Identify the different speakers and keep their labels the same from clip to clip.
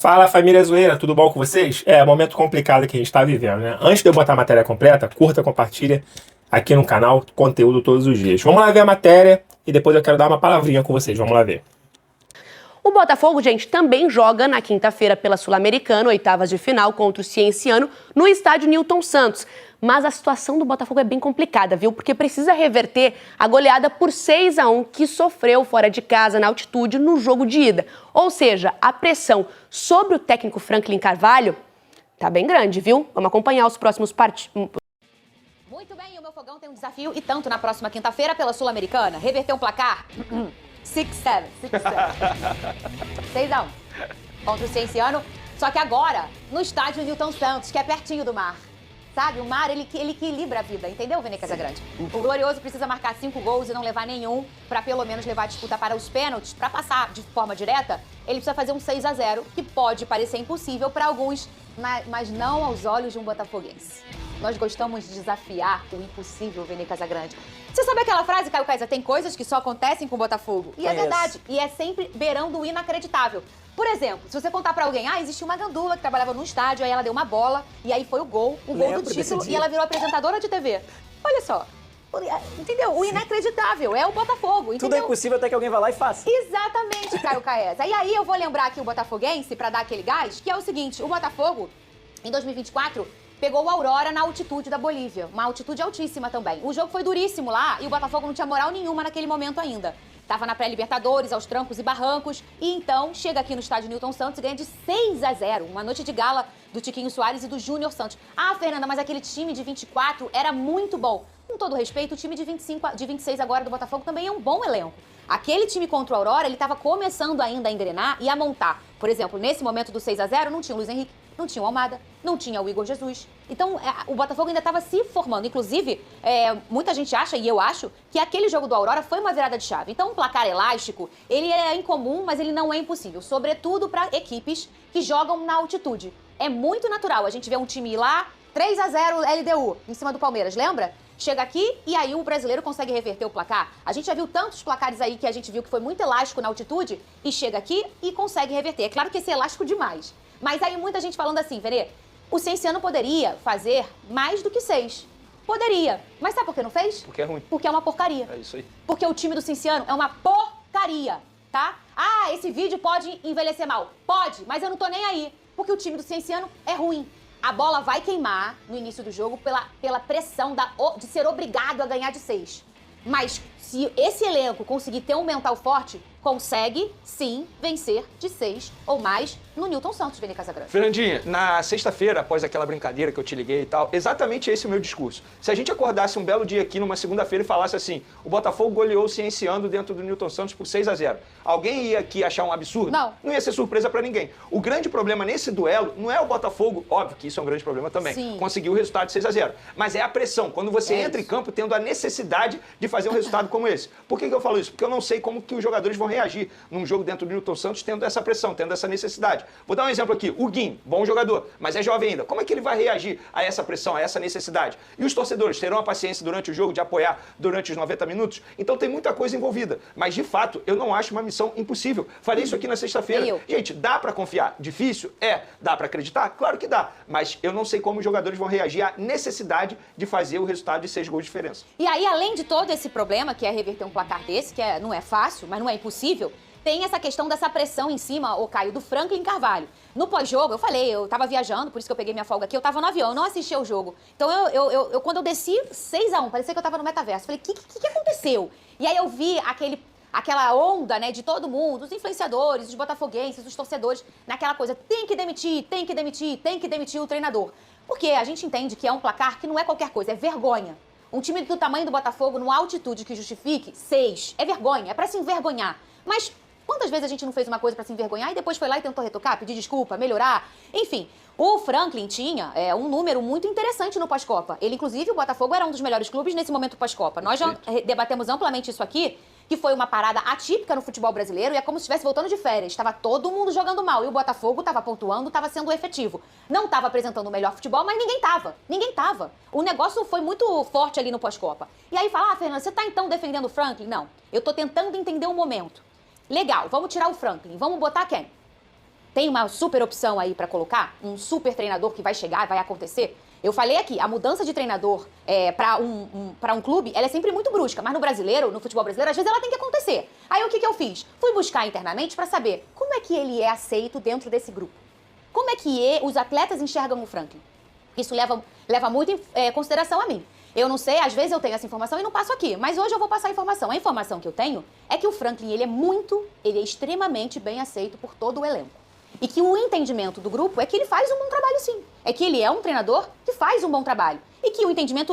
Speaker 1: Fala família zoeira, tudo bom com vocês? É, momento complicado que a gente tá vivendo, né? Antes de eu botar a matéria completa, curta, compartilha aqui no canal, conteúdo todos os dias. Vamos lá ver a matéria e depois eu quero dar uma palavrinha com vocês, vamos lá ver.
Speaker 2: O Botafogo, gente, também joga na quinta-feira pela Sul-Americana, oitavas de final contra o Cienciano, no estádio Newton Santos. Mas a situação do Botafogo é bem complicada, viu? Porque precisa reverter a goleada por 6-1 que sofreu fora de casa, na altitude, no jogo de ida. Ou seja, a pressão sobre o técnico Franklin Carvalho tá bem grande, viu? Vamos acompanhar os próximos partidos.
Speaker 3: Muito bem, o meu fogão tem um desafio e tanto na próxima quinta-feira pela Sul-Americana. Reverter um placar 6-7. 6-1 contra o Cienciano. Só que agora, no estádio Newton Santos, que é pertinho do mar. Sabe, o mar, ele equilibra a vida, entendeu, Vene Casagrande? O Glorioso precisa marcar 5 gols e não levar nenhum, para pelo menos levar a disputa para os pênaltis. Para passar de forma direta, ele precisa fazer um 6-0, que pode parecer impossível para alguns, mas não aos olhos de um botafoguense. Nós gostamos de desafiar o impossível, Vene Casagrande. Você sabe aquela frase, Caio Caesa, tem coisas que só acontecem com o Botafogo? E é verdade, e é sempre beirando o inacreditável. Por exemplo, se você contar pra alguém, existiu uma gandula que trabalhava no estádio, aí ela deu uma bola, e aí foi o gol do título, e ela virou apresentadora de TV. Olha só, entendeu? O inacreditável é o Botafogo, entendeu?
Speaker 4: Tudo é impossível até que alguém vá lá e faça.
Speaker 3: Exatamente, Caio Caesa. E aí eu vou lembrar aqui o botafoguense, pra dar aquele gás, que é o seguinte, o Botafogo, em 2024... pegou o Aurora na altitude da Bolívia, uma altitude altíssima também. O jogo foi duríssimo lá e o Botafogo não tinha moral nenhuma naquele momento ainda. Tava na pré-Libertadores, aos trancos e barrancos, e então chega aqui no estádio Newton Santos e ganha de 6-0, uma noite de gala do Tiquinho Soares e do Júnior Santos. Fernanda, mas aquele time de 24 era muito bom. Com todo respeito, o time de 26 agora do Botafogo também é um bom elenco. Aquele time contra o Aurora, ele estava começando ainda a engrenar e a montar. Por exemplo, nesse momento do 6-0, não tinha o Luiz Henrique, não tinha o Almada, não tinha o Igor Jesus. Então, o Botafogo ainda estava se formando. Inclusive, muita gente acha, e eu acho, que aquele jogo do Aurora foi uma virada de chave. Então, um placar elástico, ele é incomum, mas ele não é impossível. Sobretudo para equipes que jogam na altitude. É muito natural a gente ver um time ir lá, 3-0 LDU, em cima do Palmeiras, lembra? Chega aqui e aí o brasileiro consegue reverter o placar. A gente já viu tantos placares aí que a gente viu que foi muito elástico na altitude e chega aqui e consegue reverter. É claro que esse é elástico demais. Mas aí muita gente falando assim, Verê, o Cienciano poderia fazer mais do que 6. Poderia. Mas sabe por que não fez?
Speaker 4: Porque é ruim.
Speaker 3: Porque é uma porcaria.
Speaker 4: É isso aí.
Speaker 3: Porque o time do Cienciano é uma porcaria, tá? Esse vídeo pode envelhecer mal. Pode, mas eu não tô nem aí. Porque o time do Cienciano é ruim. A bola vai queimar no início do jogo pela pressão de ser obrigado a ganhar de 6. Mas se esse elenco conseguir ter um mental forte, consegue, sim, vencer de 6 ou mais no Newton Santos, Vene Casagrande.
Speaker 4: Fernandinha, na sexta-feira, após aquela brincadeira que eu te liguei e tal, exatamente esse é o meu discurso. Se a gente acordasse um belo dia aqui numa segunda-feira e falasse assim, o Botafogo goleou o Cienciano dentro do Newton Santos por 6-0, alguém ia aqui achar um absurdo?
Speaker 3: Não.
Speaker 4: Não ia ser surpresa pra ninguém. O grande problema nesse duelo não é o Botafogo, óbvio que isso é um grande problema também,
Speaker 3: sim,
Speaker 4: conseguiu o resultado de 6-0, mas é a pressão, quando você entra em campo tendo a necessidade de fazer um resultado como esse. Por que eu falo isso? Porque eu não sei como que os jogadores vão reagir num jogo dentro do Newton Santos tendo essa pressão, tendo essa necessidade. Vou dar um exemplo aqui. O Guim, bom jogador, mas é jovem ainda. Como é que ele vai reagir a essa pressão, a essa necessidade? E os torcedores terão a paciência durante o jogo de apoiar durante os 90 minutos? Então tem muita coisa envolvida. Mas, de fato, eu não acho uma missão impossível. Falei isso aqui na sexta-feira. Gente, dá pra confiar? Difícil? Dá pra acreditar? Claro que dá. Mas eu não sei como os jogadores vão reagir à necessidade de fazer o resultado de 6 gols de diferença.
Speaker 3: E aí, além de todo esse problema, que é reverter um placar desse, que não é fácil, mas não é impossível, tem essa questão dessa pressão em cima, Caio, do Franklin Carvalho. No pós-jogo, eu falei, eu tava viajando, por isso que eu peguei minha folga aqui, eu tava no avião, eu não assisti ao jogo. Então, quando eu desci 6-1, parecia que eu tava no metaverso. Falei, o que aconteceu? E aí eu vi aquela onda, né, de todo mundo, os influenciadores, os botafoguenses, os torcedores, naquela coisa, tem que demitir o treinador. Porque a gente entende que é um placar que não é qualquer coisa, é vergonha. Um time do tamanho do Botafogo, numa altitude que justifique, 6, é vergonha, é pra se envergonhar. Mas quantas vezes a gente não fez uma coisa pra se envergonhar e depois foi lá e tentou retocar, pedir desculpa, melhorar? Enfim, o Franklin tinha um número muito interessante no pós-Copa. Ele, inclusive, o Botafogo era um dos melhores clubes nesse momento pós-Copa. Nós já debatemos amplamente isso aqui, que foi uma parada atípica no futebol brasileiro e é como se estivesse voltando de férias. Estava todo mundo jogando mal e o Botafogo estava pontuando, estava sendo efetivo. Não estava apresentando o melhor futebol, mas ninguém estava. Ninguém estava. O negócio foi muito forte ali no pós-Copa. E aí fala, Fernanda, você está então defendendo o Franklin? Não, eu estou tentando entender o momento. Legal, vamos tirar o Franklin, vamos botar quem? tem uma super opção aí pra colocar? Um super treinador que vai chegar, vai acontecer? Eu falei aqui, a mudança de treinador para um clube, ela é sempre muito brusca. Mas no brasileiro, no futebol brasileiro, às vezes ela tem que acontecer. Aí o que eu fiz? Fui buscar internamente para saber como é que ele é aceito dentro desse grupo. Como é que os atletas enxergam o Franklin? Isso leva muito em consideração a mim. Eu não sei, às vezes eu tenho essa informação e não passo aqui. Mas hoje eu vou passar a informação. A informação que eu tenho é que o Franklin, ele é extremamente bem aceito por todo o elenco. E que o entendimento do grupo é que ele faz um bom trabalho, sim. É que ele é um treinador que faz um bom trabalho. E que o entendimento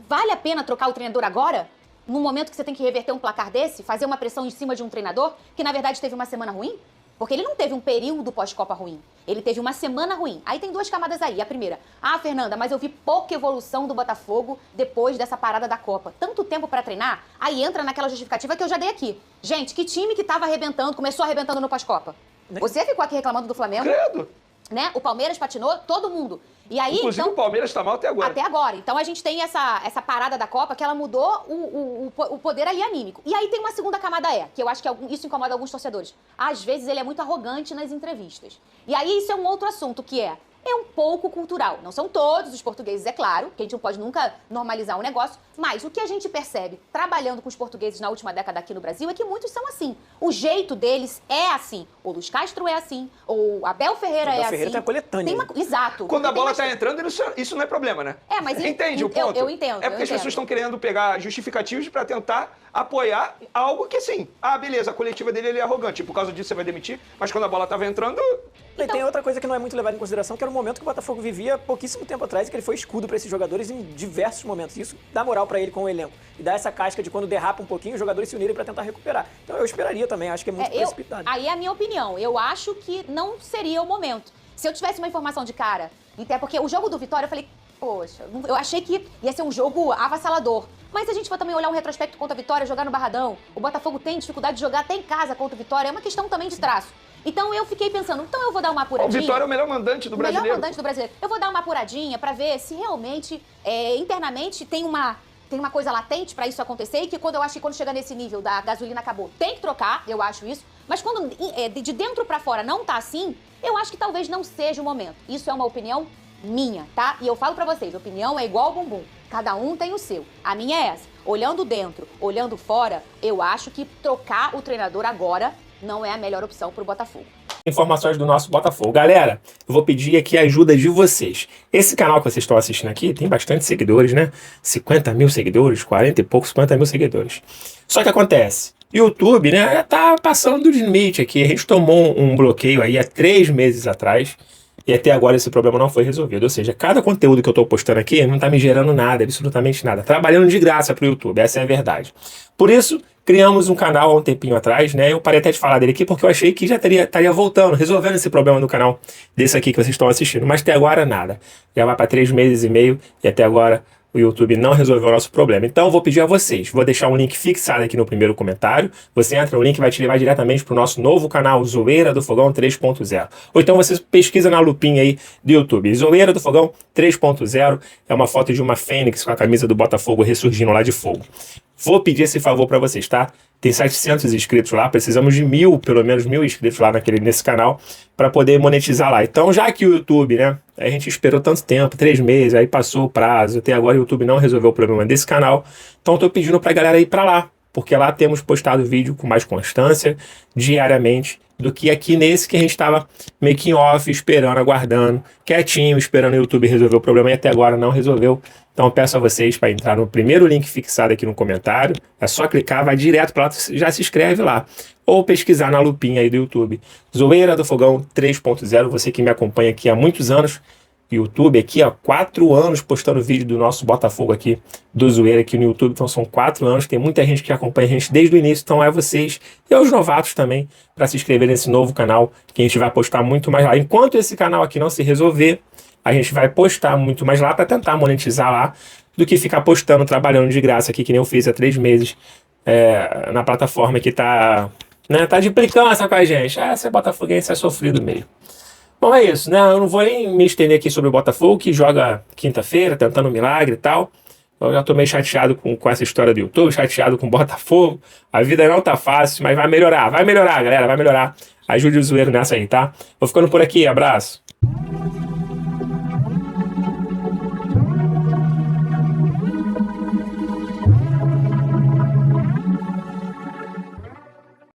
Speaker 3: vale a pena trocar o treinador agora? No momento que você tem que reverter um placar desse? Fazer uma pressão em cima de um treinador que, na verdade, teve uma semana ruim? Porque ele não teve um período pós-Copa ruim. Ele teve uma semana ruim. Aí tem 2 camadas aí. A primeira, Fernanda, mas eu vi pouca evolução do Botafogo depois dessa parada da Copa. Tanto tempo pra treinar, aí entra naquela justificativa que eu já dei aqui. Gente, que time que tava arrebentando, começou arrebentando no pós-Copa? Você ficou aqui reclamando do Flamengo?
Speaker 4: Credo.
Speaker 3: Né? O Palmeiras patinou, todo mundo. E aí,
Speaker 4: inclusive
Speaker 3: então,
Speaker 4: o Palmeiras tá mal até agora.
Speaker 3: Até agora. Então a gente tem essa parada da Copa que ela mudou o poder ali anímico. E aí tem uma segunda camada que eu acho que isso incomoda alguns torcedores. Às vezes ele é muito arrogante nas entrevistas. E aí isso é um outro assunto que é um pouco cultural. Não são todos os portugueses, é claro, que a gente não pode nunca normalizar um negócio, mas o que a gente percebe trabalhando com os portugueses na última década aqui no Brasil é que muitos são assim. O jeito deles é assim. O Luiz Castro é assim, ou Abel Ferreira é assim.
Speaker 5: Ferreira tem a coletânea.
Speaker 3: Exato.
Speaker 4: Quando a bola tá entrando, isso não é problema, né?
Speaker 3: Mas
Speaker 4: entende o ponto?
Speaker 3: Eu entendo.
Speaker 4: É porque as pessoas estão querendo pegar justificativos pra tentar apoiar algo que, assim, beleza, a coletiva dele ele é arrogante, por causa disso você vai demitir, mas quando a bola tava entrando...
Speaker 5: E tem outra coisa que não é muito levada em consideração, que era o momento que o Botafogo vivia pouquíssimo tempo atrás, e que ele foi escudo para esses jogadores em diversos momentos. Isso dá moral para ele com o elenco. E dá essa casca de quando derrapa um pouinho, os jogadores se unirem para tentar recuperar. Então eu esperaria também, acho que é muito precipitado.
Speaker 3: Aí é a minha opinião. Eu acho que não seria o momento. Se eu tivesse uma informação de cara, até porque o jogo do Vitória, eu falei, poxa, eu achei que ia ser um jogo avassalador. Mas se a gente for também olhar um retrospecto contra a Vitória, jogar no Barradão, o Botafogo tem dificuldade de jogar até em casa contra o Vitória, é uma questão também de traço. Então eu fiquei pensando, eu vou dar uma apuradinha.
Speaker 4: O Vitória é o melhor mandante do brasileiro.
Speaker 3: O melhor mandante do brasileiro. Eu vou dar uma apuradinha pra ver se realmente, internamente, tem uma coisa latente pra isso acontecer e que quando chega nesse nível da gasolina acabou, tem que trocar, eu acho isso. Mas quando de dentro pra fora não tá assim, eu acho que talvez não seja o momento. Isso é uma opinião minha, tá? E eu falo pra vocês, opinião é igual ao bumbum. Cada um tem o seu. A minha é essa. Olhando dentro, olhando fora, eu acho que trocar o treinador agora não é a melhor opção pro Botafogo.
Speaker 1: Informações do nosso Botafogo. Galera, eu vou pedir aqui a ajuda de vocês. Esse canal que vocês estão assistindo aqui tem bastante seguidores, né? 50 mil seguidores, 40 e poucos, 50 mil seguidores. Só que acontece, YouTube, né, já tá passando do limite aqui. A gente tomou um bloqueio aí há 3 meses atrás e até agora esse problema não foi resolvido. Ou seja, cada conteúdo que eu tô postando aqui não tá me gerando nada, absolutamente nada. Trabalhando de graça pro YouTube, essa é a verdade. Por isso, criamos um canal há um tempinho atrás, né? Eu parei até de falar dele aqui porque eu achei que já estaria voltando, resolvendo esse problema do canal desse aqui que vocês estão assistindo. Mas até agora nada. Já vai para 3 meses e meio e até agora o YouTube não resolveu o nosso problema. Então eu vou pedir a vocês, vou deixar um link fixado aqui no primeiro comentário. Você entra, o link vai te levar diretamente para o nosso novo canal, Zoeira do Fogão 3.0. Ou então você pesquisa na lupinha aí do YouTube. Zoeira do Fogão 3.0 é uma foto de uma fênix com a camisa do Botafogo ressurgindo lá de fogo. Vou pedir esse favor para vocês, tá? Tem 700 inscritos lá, precisamos de 1000, pelo menos 1000 inscritos lá nesse canal para poder monetizar lá. Então, já que o YouTube, né, a gente esperou tanto tempo, 3 meses, aí passou o prazo, até agora o YouTube não resolveu o problema desse canal, então eu tô pedindo pra galera ir para lá, porque lá temos postado vídeo com mais constância, diariamente, do que aqui nesse que a gente estava making off, esperando, aguardando, quietinho, esperando o YouTube resolver o problema e até agora não resolveu. Então eu peço a vocês para entrar no primeiro link fixado aqui no comentário, é só clicar, vai direto para lá, já se inscreve lá. Ou pesquisar na lupinha aí do YouTube. Zoeira do Fogão 3.0, você que me acompanha aqui há muitos anos, YouTube aqui, ó, 4 anos postando vídeo do nosso Botafogo aqui, do Zoeira aqui no YouTube, então são 4 anos, tem muita gente que acompanha a gente desde o início, então é vocês e aos novatos também, para se inscrever nesse novo canal, que a gente vai postar muito mais lá. Enquanto esse canal aqui não se resolver, a gente vai postar muito mais lá para tentar monetizar lá, do que ficar postando, trabalhando de graça aqui, que nem eu fiz há 3 meses, na plataforma que tá de implicância com a gente. Ser botafoguense é sofrido mesmo. Bom, é isso, né? Eu não vou nem me estender aqui sobre o Botafogo, que joga quinta-feira, tentando um milagre e tal. Eu já tô meio chateado com essa história do YouTube, chateado com o Botafogo. A vida não tá fácil, mas vai melhorar, galera, vai melhorar. Ajude o zoeiro nessa aí, tá? Vou ficando por aqui, abraço.